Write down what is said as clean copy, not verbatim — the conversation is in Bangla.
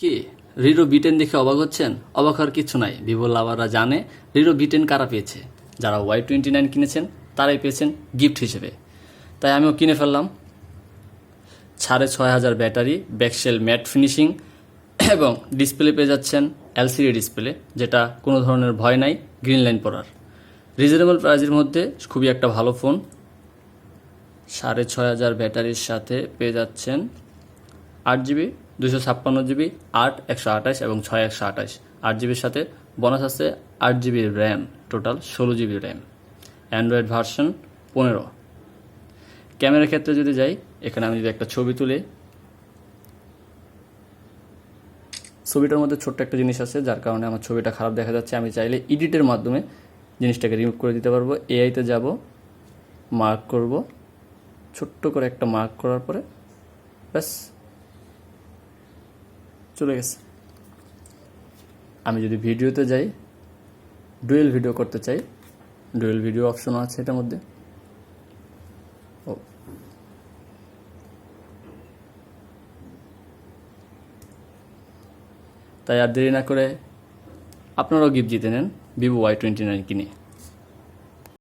কি রিরো বিটেন দেখে অবাক হচ্ছেন? অবাক হওয়ার কিছু নাই। ভিভো লাভাররা জানে রিরো বিটেন কারা পেয়েছে। যারা Y29 কিনেছেন তারাই পেয়েছেন গিফট হিসেবে। তাই আমিও কিনে ফেললাম। 6500 ব্যাটারি, ব্যাকশেল ম্যাট ফিনিশিং এবং ডিসপ্লে পেয়ে যাচ্ছেন এলসিডি ডিসপ্লে, যেটা কোনো ধরনের ভয় নাই গ্রিন লাইন পড়ার। রিজনেবল প্রাইসের মধ্যে খুবই একটা ভালো ফোন। 6500 ব্যাটারির সাথে পেয়ে যাচ্ছেন 8 জিবি, 256 জিবি, 8 128 এবং 6 128। 8 জিবির সাথে বোনাস আছে 8 GB RAM, total 16 GB RAM. Android version 15। ক্যামেরার ক্ষেত্রে যদি যাই, এখানে আমি যদি একটা ছবি তুলে, ছবিটার মধ্যে ছোট্ট একটা জিনিস আছে যার কারণে আমার ছবিটা খারাপ দেখা যাচ্ছে। আমি চাইলে এডিটের মাধ্যমে জিনিসটাকে রিমুভ করে দিতে পারবো। এআইতে যাব, মার্ক করব, ছোট্ট করে একটা মার্ক করার পরে ব্যাস চলে গেছে। আমি যদি ভিডিওতে যাই, ডুয়েল ভিডিও করতে চাই, ডুয়েল ভিডিও অপশনও আছে এটার মধ্যে। ও তাই আর দেরি না করে আপনারাও গিফট জিতে নেন ভিভো Y29 কিনে।